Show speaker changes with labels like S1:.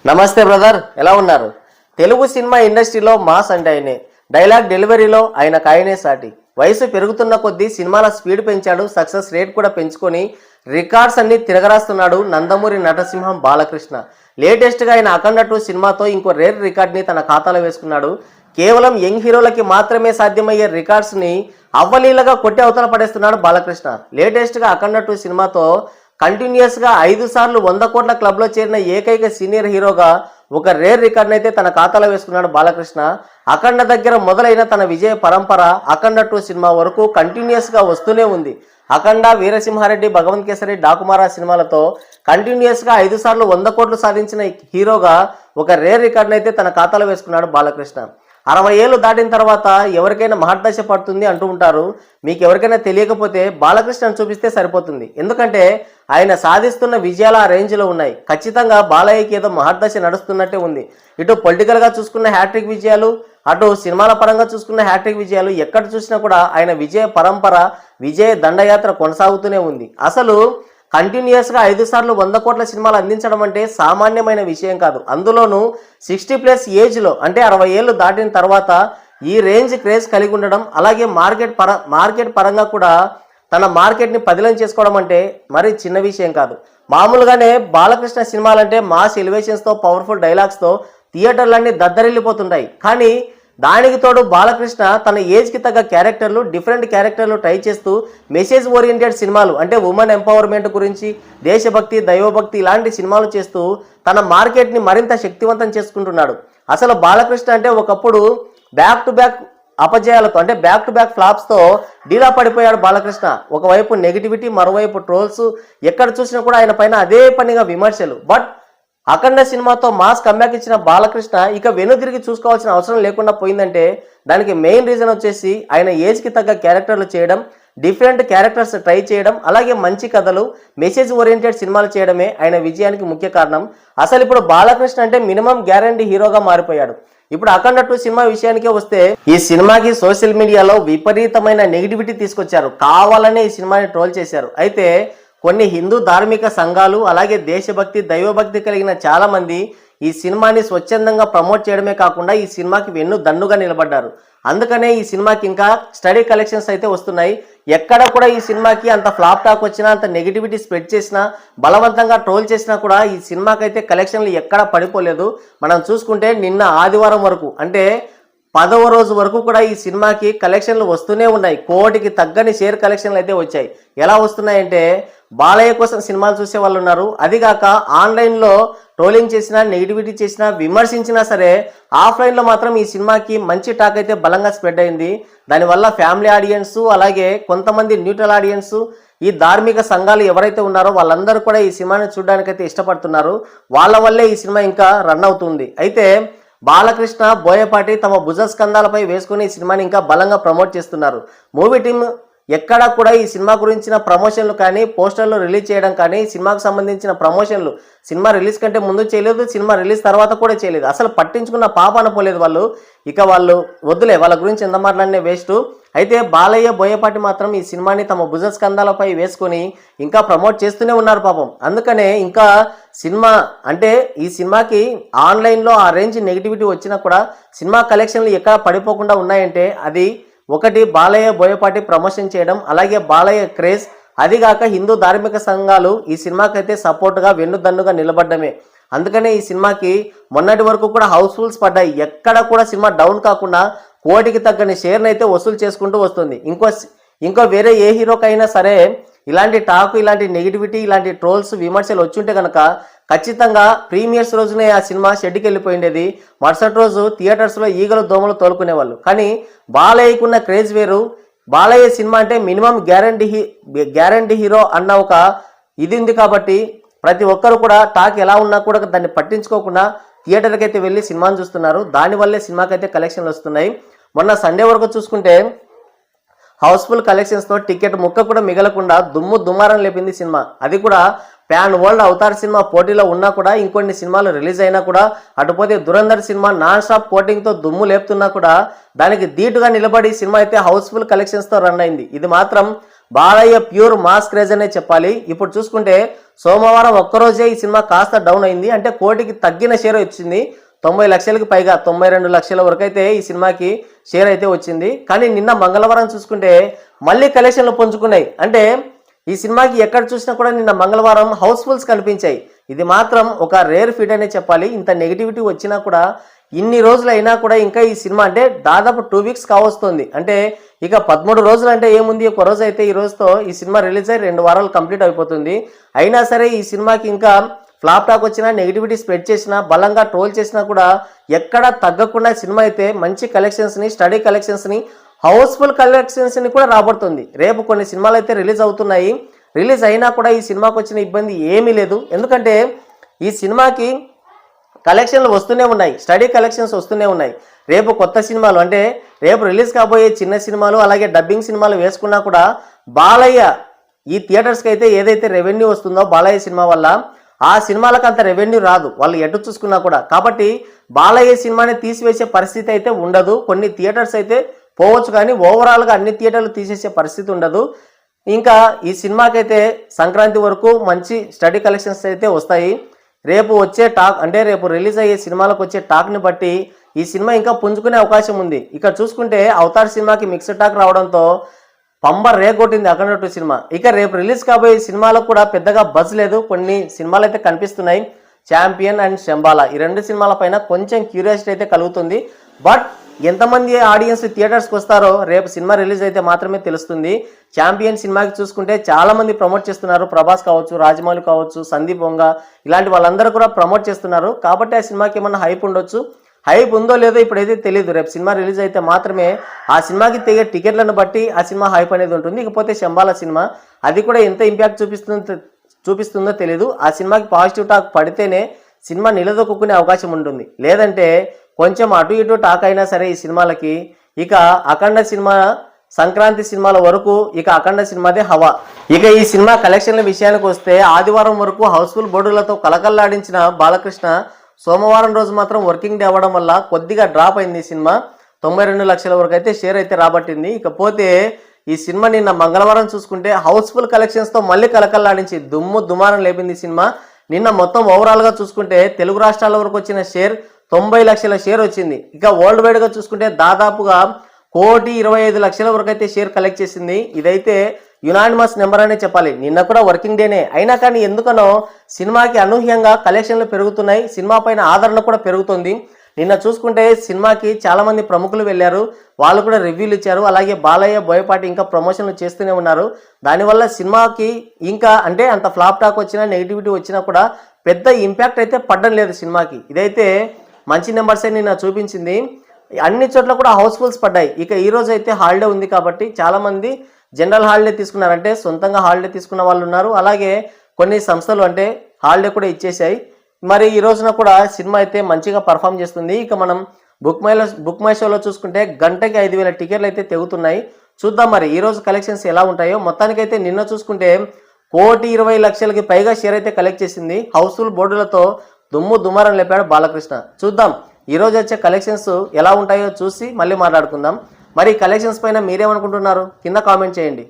S1: నమస్తే బ్రదర్, ఎలా ఉన్నారు? తెలుగు సినిమా ఇండస్ట్రీలో మాస్ అంటే ఆయనే. డైలాగ్ డెలివరీలో ఆయనే సాటి. వయసు పెరుగుతున్న కొద్దీ సినిమాల స్పీడ్ పెంచాడు, సక్సెస్ రేట్ కూడా పెంచుకొని రికార్డ్స్ అన్ని తిరగరాస్తున్నాడు నందమూరి నటసింహం బాలకృష్ణ. లేటెస్ట్గా ఆయన అఖండ 2 సినిమాతో ఇంకో రేర్ రికార్డ్ని తన ఖాతాలో వేసుకున్నాడు. కేవలం యంగ్ హీరోలకి మాత్రమే సాధ్యమయ్యే రికార్డ్స్ని అవ్వలీలగా కొట్టి అవతల పడేస్తున్నాడు బాలకృష్ణ. లేటెస్ట్గా అఖండ 2 సినిమాతో కంటిన్యూస్గా 5 సార్లు 100 కోట్ల క్లబ్లో చేరిన ఏకైక సీనియర్ హీరోగా ఒక రేర్ రికార్డ్ అయితే తన ఖాతాలో వేసుకున్నాడు బాలకృష్ణ. అఖండ దగ్గర మొదలైన తన విజయ పరంపర అఖండ 2 సినిమా వరకు కంటిన్యూస్గా వస్తూనే ఉంది. అఖండ, వీరసింహారెడ్డి, భగవంత్ కేసరి, డాకుమారా సినిమాలతో కంటిన్యూస్గా 5 సార్లు 100 కోట్లు సాధించిన హీరోగా ఒక రేర్ రికార్డ్ అయితే తన ఖాతాలో వేసుకున్నాడు బాలకృష్ణ. 60 ఏళ్ళు దాటిన తర్వాత ఎవరికైనా మహర్దశ పడుతుంది అంటూ ఉంటారు. మీకు ఎవరికైనా తెలియకపోతే బాలకృష్ణను చూపిస్తే సరిపోతుంది. ఎందుకంటే ఆయన సాధిస్తున్న విజయాలు ఆ రేంజ్లో ఉన్నాయి. ఖచ్చితంగా బాలయ్యకి ఏదో మహర్దశ నడుస్తున్నట్టే ఉంది. ఇటు పొలిటికల్గా చూసుకున్న హ్యాట్రిక్ విజయాలు, అటు సినిమాల పరంగా చూసుకున్న హ్యాట్రిక్ విజయాలు, ఎక్కడ చూసినా కూడా ఆయన విజయ పరంపర, విజయ దండయాత్ర కొనసాగుతూనే ఉంది. అసలు కంటిన్యూస్గా 5 సార్లు 100 కోట్ల సినిమాలు అందించడం అంటే సామాన్యమైన విషయం కాదు. అందులోనూ 60+ ఏజ్లో, అంటే 60 ఏళ్ళు దాటిన తర్వాత ఈ రేంజ్ క్రేజ్ కలిగి ఉండడం, అలాగే మార్కెట్ పరంగా కూడా తన మార్కెట్ని పదిలం చేసుకోవడం అంటే మరి చిన్న విషయం కాదు. మామూలుగానే బాలకృష్ణ సినిమాలంటే మాస్ ఎలివేషన్స్తో, పవర్ఫుల్ డైలాగ్స్తో థియేటర్లన్నీ దద్దరిల్లిపోతుంటాయి. కానీ దానికి తోడు బాలకృష్ణ తన ఏజ్కి తగ్గ క్యారెక్టర్లు, డిఫరెంట్ క్యారెక్టర్లు ట్రై చేస్తూ మెసేజ్ ఓరియంటెడ్ సినిమాలు, అంటే ఉమెన్ ఎంపవర్మెంట్ గురించి, దేశభక్తి, దైవభక్తి ఇలాంటి సినిమాలు చేస్తూ తన మార్కెట్ని మరింత శక్తివంతం చేసుకుంటున్నాడు. అసలు బాలకృష్ణ అంటే ఒకప్పుడు బ్యాక్ టు బ్యాక్ అపజయాలతో, అంటే బ్యాక్ టు బ్యాక్ ఫ్లాప్స్తో డీలా పడిపోయాడు బాలకృష్ణ. ఒకవైపు నెగిటివిటీ, మరోవైపు ట్రోల్స్, ఎక్కడ చూసినా కూడా ఆయన పైన అదే పనిగా విమర్శలు. బట్ అఖండ సినిమాతో మాస్ కమ్బ్యాక్ ఇచ్చిన బాలకృష్ణ ఇక వెనుదిరిగి చూసుకోవాల్సిన అవసరం లేకుండా పోయిందంటే దానికి మెయిన్ రీజన్ వచ్చేసి ఆయన ఏజ్కి తగ్గ క్యారెక్టర్లు చేయడం, డిఫరెంట్ క్యారెక్టర్స్ ట్రై చేయడం, అలాగే మంచి కథలు, మెసేజ్ ఓరియంటెడ్ సినిమాలు చేయడమే ఆయన విజయానికి ముఖ్య కారణం. అసలు ఇప్పుడు బాలకృష్ణ అంటే మినిమం గ్యారంటీ హీరోగా మారిపోయాడు. ఇప్పుడు అఖండ 2 సినిమా విషయానికే వస్తే, ఈ సినిమాకి సోషల్ మీడియాలో విపరీతమైన నెగిటివిటీ తీసుకొచ్చారు. కావాలనే ఈ సినిమాని ట్రోల్ చేశారు. అయితే కొన్ని హిందూ ధార్మిక సంఘాలు, అలాగే దేశభక్తి, దైవభక్తి కలిగిన చాలా మంది ఈ సినిమాని స్వచ్ఛందంగా ప్రమోట్ చేయడమే కాకుండా ఈ సినిమాకి వెన్ను దన్నుగా నిలబడ్డారు. అందుకనే ఈ సినిమాకి ఇంకా స్టడీ కలెక్షన్స్ అయితే వస్తున్నాయి. ఎక్కడ కూడా ఈ సినిమాకి అంత ఫ్లాప్ టాక్ వచ్చినా, అంత నెగిటివిటీ స్ప్రెడ్ చేసినా, బలవంతంగా ట్రోల్ చేసినా కూడా ఈ సినిమాకి అయితే కలెక్షన్లు ఎక్కడా పడిపోలేదు. మనం చూసుకుంటే నిన్న ఆదివారం వరకు, అంటే 10వ రోజు వరకు కూడా ఈ సినిమాకి కలెక్షన్లు వస్తూనే ఉన్నాయి. కోటికి తగ్గని షేర్ కలెక్షన్లు అయితే వచ్చాయి. ఎలా వస్తున్నాయంటే, బాలయ్య కోసం సినిమాలు చూసే వాళ్ళు ఉన్నారు. అదిగాక ఆన్లైన్లో ట్రోలింగ్ చేసినా, నెగిటివిటీ చేసినా, విమర్శించినా సరే ఆఫ్లైన్లో మాత్రం ఈ సినిమాకి మంచి టాక్ అయితే బలంగా స్ప్రెడ్ అయింది. దానివల్ల ఫ్యామిలీ ఆడియన్స్, అలాగే కొంతమంది న్యూట్రల్ ఆడియన్స్, ఈ ధార్మిక సంఘాలు ఎవరైతే ఉన్నారో వాళ్ళందరూ కూడా ఈ సినిమాని చూడడానికైతే ఇష్టపడుతున్నారు. వాళ్ళ వల్లే ఈ సినిమా ఇంకా రన్ అవుతుంది. అయితే బాలకృష్ణ, బోయపాటి తమ భుజ స్కంధాలపై వేసుకుని ఈ సినిమాని ఇంకా బలంగా ప్రమోట్ చేస్తున్నారు. మూవీ టీమ్ ఎక్కడా కూడా ఈ సినిమా గురించిన ప్రమోషన్లు కానీ, పోస్టర్లు రిలీజ్ చేయడం కానీ, సినిమాకు సంబంధించిన ప్రమోషన్లు సినిమా రిలీజ్ కంటే ముందు చేయలేదు, సినిమా రిలీజ్ తర్వాత కూడా చేయలేదు. అసలు పట్టించుకున్న పాప అనుకోలేదు వాళ్ళు. ఇక వాళ్ళు వద్దులే, వాళ్ళ గురించి ఎంత మాట్లాడినే వేస్ట్. అయితే బాలయ్య, బోయపాటి మాత్రం ఈ సినిమాని తమ భుజ స్కంధాలపై వేసుకొని ఇంకా ప్రమోట్ చేస్తూనే ఉన్నారు పాపం. అందుకనే ఇంకా సినిమా అంటే ఈ సినిమాకి ఆన్లైన్లో ఆ రేంజ్ నెగిటివిటీ వచ్చినా కూడా సినిమా కలెక్షన్లు ఎక్కడ పడిపోకుండా ఉన్నాయంటే అది ఒకటి బాలయ్య, బోయపాటి ప్రమోషన్ చేయడం, అలాగే బాలయ్య క్రేజ్, అదిగాక హిందూ ధార్మిక సంఘాలు ఈ సినిమాకైతే సపోర్ట్గా వెన్నుదన్నుగా నిలబడ్డమే. అందుకనే ఈ సినిమాకి మొన్నటి వరకు కూడా హౌస్ఫుల్స్ పడ్డాయి. ఎక్కడ కూడా సినిమా డౌన్ కాకుండా కోటికి తగ్గని షేర్ని అయితే వసూలు చేసుకుంటూ వస్తుంది. ఇంకో వేరే ఏ హీరోకైనా సరే ఇలాంటి టాక్, ఇలాంటి నెగిటివిటీ, ఇలాంటి ట్రోల్స్, విమర్శలు వచ్చుంటే కనుక ఖచ్చితంగా ప్రీమియర్స్ రోజునే ఆ సినిమా షెడ్కి వెళ్ళిపోయిండేది. మరుసటి రోజు థియేటర్స్లో ఈగలు, దోమలు తోలుకునేవాళ్ళు. కానీ బాలయ్యకున్న క్రేజ్ వేరు. బాలయ్య సినిమా అంటే మినిమం గ్యారంటీ హీరో అన్న ఒక ఇది ఉంది కాబట్టి ప్రతి ఒక్కరు కూడా టాక్ ఎలా ఉన్నా కూడా దాన్ని పట్టించుకోకుండా థియేటర్కి అయితే వెళ్ళి సినిమాను చూస్తున్నారు. దానివల్లే సినిమాకైతే కలెక్షన్లు వస్తున్నాయి. మొన్న సండే వరకు చూసుకుంటే హౌస్ఫుల్ కలెక్షన్స్తో టికెట్ ముక్క కూడా మిగలకుండా దుమ్మారం లేపింది సినిమా. అది కూడా ప్యాన్ వరల్డ్ అవతార్ సినిమా పోటీలో ఉన్నా కూడా, ఇంకొన్ని సినిమాలు రిలీజ్ అయినా కూడా, అటుపోతే దురంధర్ సినిమా నాన్ స్టాప్ కోటింగ్తో దుమ్ము లేపుతున్నా కూడా దానికి ధీటుగా నిలబడి సినిమా అయితే హౌస్ఫుల్ కలెక్షన్స్తో రన్ అయింది. ఇది మాత్రం బాలయ్య ప్యూర్ మాస్ క్రేజ్ అనే చెప్పాలి. ఇప్పుడు చూసుకుంటే సోమవారం ఒక్కరోజే ఈ సినిమా కాస్త డౌన్ అయింది. అంటే కోటికి తగ్గిన షేర్ వచ్చింది. 90 లక్షలకి పైగా 92 లక్షల వరకు అయితే ఈ సినిమాకి షేర్ అయితే వచ్చింది. కానీ నిన్న మంగళవారం చూసుకుంటే మళ్ళీ కలెక్షన్లు పుంజుకున్నాయి. అంటే ఈ సినిమాకి ఎక్కడ చూసినా కూడా నిన్న మంగళవారం హౌస్ఫుల్స్ కనిపించాయి. ఇది మాత్రం ఒక రేర్ ఫీట్ అనే చెప్పాలి. ఇంత నెగిటివిటీ వచ్చినా కూడా ఇన్ని రోజులు అయినా కూడా ఇంకా ఈ సినిమా అంటే దాదాపు 2 వీక్స్ కావస్తుంది. అంటే ఇక 13 రోజులు అంటే ఏముంది, ఒక రోజు అయితే ఈ రోజుతో ఈ సినిమా రిలీజ్ అయ్యి 2 వారాలు కంప్లీట్ అయిపోతుంది. అయినా సరే ఈ సినిమాకి ఇంకా ఫ్లాప్ టాక్ వచ్చినా, నెగిటివిటీ స్ప్రెడ్ చేసినా, బలంగా ట్రోల్ చేసినా కూడా ఎక్కడా తగ్గకుండా సినిమా అయితే మంచి కలెక్షన్స్ని, స్టడీ కలెక్షన్స్ని, హౌస్ఫుల్ కలెక్షన్స్ని కూడా రాబడుతుంది. రేపు కొన్ని సినిమాలు అయితే రిలీజ్ అవుతున్నాయి. రిలీజ్ అయినా కూడా ఈ సినిమాకి వచ్చిన ఇబ్బంది ఏమీ లేదు. ఎందుకంటే ఈ సినిమాకి కలెక్షన్లు వస్తూనే ఉన్నాయి, స్టడీ కలెక్షన్స్ వస్తూనే ఉన్నాయి. రేపు కొత్త సినిమాలు అంటే రేపు రిలీజ్ కాబోయే చిన్న సినిమాలు అలాగే డబ్బింగ్ సినిమాలు వేసుకున్నా కూడా బాలయ్య ఈ థియేటర్స్కి అయితే ఏదైతే రెవెన్యూ వస్తుందో బాలయ్య సినిమా వల్ల ఆ సినిమాలకు అంత రెవెన్యూ రాదు, వాళ్ళు ఎటు చూసుకున్నా కూడా. కాబట్టి బాలయ్య సినిమాని తీసివేసే పరిస్థితి అయితే ఉండదు. కొన్ని థియేటర్స్ అయితే పోవచ్చు కానీ ఓవరాల్గా అన్ని థియేటర్లు తీసేసే పరిస్థితి ఉండదు. ఇంకా ఈ సినిమాకైతే సంక్రాంతి వరకు మంచి స్టడీ కలెక్షన్స్ అయితే వస్తాయి. రేపు వచ్చే టాక్ అంటే రేపు రిలీజ్ అయ్యే సినిమాలకు వచ్చే టాక్ని బట్టి ఈ సినిమా ఇంకా పుంజుకునే అవకాశం ఉంది. ఇక్కడ చూసుకుంటే అవతార్ సినిమాకి మిక్స్డ్ టాక్ రావడంతో పంబర్ రేగొట్టింది అఖండ 2 సినిమా. ఇక రేపు రిలీజ్ కాబోయే సినిమాలకు కూడా పెద్దగా బజ్ లేదు. కొన్ని సినిమాలు అయితే కనిపిస్తున్నాయి, ఛాంపియన్ అండ్ శంబాలా. ఈ 2 సినిమాల పైన కొంచెం క్యూరియాసిటీ అయితే కలుగుతుంది. బట్ ఎంతమంది ఆడియన్స్ థియేటర్స్కి వస్తారో రేపు సినిమా రిలీజ్ అయితే మాత్రమే తెలుస్తుంది. ఛాంపియన్ సినిమాకి చూసుకుంటే చాలా మంది ప్రమోట్ చేస్తున్నారు. ప్రభాస్ కావచ్చు, రాజమౌళి కావచ్చు, సందీప్ వంగ ఇలాంటి వాళ్ళందరూ కూడా ప్రమోట్ చేస్తున్నారు. కాబట్టి ఆ సినిమాకి ఏమన్నా హైప్ ఉండొచ్చు. హైప్ ఉందో లేదో ఇప్పుడైతే తెలియదు. రేపు సినిమా రిలీజ్ అయితే మాత్రమే ఆ సినిమాకి తెగే టికెట్లను బట్టి ఆ సినిమా హైప్ అనేది ఉంటుంది. ఇకపోతే శంబాల సినిమా అది కూడా ఎంత ఇంపాక్ట్ చూపిస్తుందో తెలియదు. ఆ సినిమాకి పాజిటివ్ టాక్ పడితేనే సినిమా నిలదొక్కునే అవకాశం ఉంటుంది. లేదంటే కొంచెం అటు ఇటు టాక్ అయినా సరే ఈ సినిమాలకి ఇక అఖండ సినిమా సంక్రాంతి సినిమాల వరకు ఇక అఖండ సినిమాదే హవా. ఇక ఈ సినిమా కలెక్షన్ల విషయానికి వస్తే ఆదివారం వరకు హౌస్ఫుల్ బోర్డులతో కలకల్లాడించిన బాలకృష్ణ సోమవారం రోజు మాత్రం వర్కింగ్ డే అవ్వడం వల్ల కొద్దిగా డ్రాప్ అయింది ఈ సినిమా. 92 లక్షల వరకు అయితే షేర్ అయితే రాబట్టింది. ఇకపోతే ఈ సినిమా నిన్న మంగళవారం చూసుకుంటే హౌస్ఫుల్ కలెక్షన్స్తో మళ్ళీ కలకల్లాడించి దుమారం లేపింది ఈ సినిమా. నిన్న మొత్తం ఓవరాల్గా చూసుకుంటే తెలుగు రాష్ట్రాల వరకు వచ్చిన షేర్ 90 లక్షల షేర్ వచ్చింది. ఇక వరల్డ్ వైడ్గా చూసుకుంటే దాదాపుగా 1,25 లక్షల వరకు అయితే షేర్ కలెక్ట్ చేసింది. ఇదైతే యునానిమస్ నెంబర్ అనే చెప్పాలి. నిన్న కూడా వర్కింగ్ డేనే అయినా కానీ ఎందుకనో సినిమాకి అనూహ్యంగా కలెక్షన్లు పెరుగుతున్నాయి, సినిమా పైన ఆదరణ కూడా పెరుగుతుంది. నిన్న చూసుకుంటే సినిమాకి చాలా మంది ప్రముఖులు వెళ్ళారు, వాళ్ళు కూడా రివ్యూలు ఇచ్చారు. అలాగే బాలయ్య, బోయపాటి ఇంకా ప్రమోషన్లు చేస్తూనే ఉన్నారు. దానివల్ల సినిమాకి ఇంకా అంటే అంత ఫ్లాప్ టాక్ వచ్చినా నెగిటివిటీ వచ్చినా కూడా పెద్ద ఇంపాక్ట్ అయితే పడడం లేదు సినిమాకి. ఇదైతే మంచి నెంబర్సే నిన్న చూపించింది. అన్ని చోట్ల కూడా హౌస్ఫుల్స్ పడ్డాయి. ఇక ఈ రోజు అయితే హాలిడే ఉంది కాబట్టి చాలామంది జనరల్ హాలిడే తీసుకున్నారు, అంటే సొంతంగా హాలిడే తీసుకున్న వాళ్ళు ఉన్నారు. అలాగే కొన్ని సంస్థలు అంటే హాలిడే కూడా ఇచ్చేసాయి. మరి ఈ రోజున కూడా సినిమా అయితే మంచిగా పర్ఫామ్ చేస్తుంది. ఇక మనం బుక్ మై షోలో చూసుకుంటే గంటకి 5,000 టికెట్లు అయితే తెగుతున్నాయి. చూద్దాం మరి ఈ రోజు కలెక్షన్స్ ఎలా ఉంటాయో. మొత్తానికైతే నిన్న చూసుకుంటే 1,20 లక్షలకి పైగా షేర్ అయితే కలెక్ట్ చేసింది. హౌస్ఫుల్ బోర్డులతో దుమారం లేపాడు బాలకృష్ణ. చూద్దాం ఈ రోజు వచ్చే కలెక్షన్స్ ఎలా ఉంటాయో చూసి మళ్ళీ మాట్లాడుకుందాం. మరి కలెక్షన్స్ పైన మీరేమనుకుంటున్నారు కింద కామెంట్ చేయండి.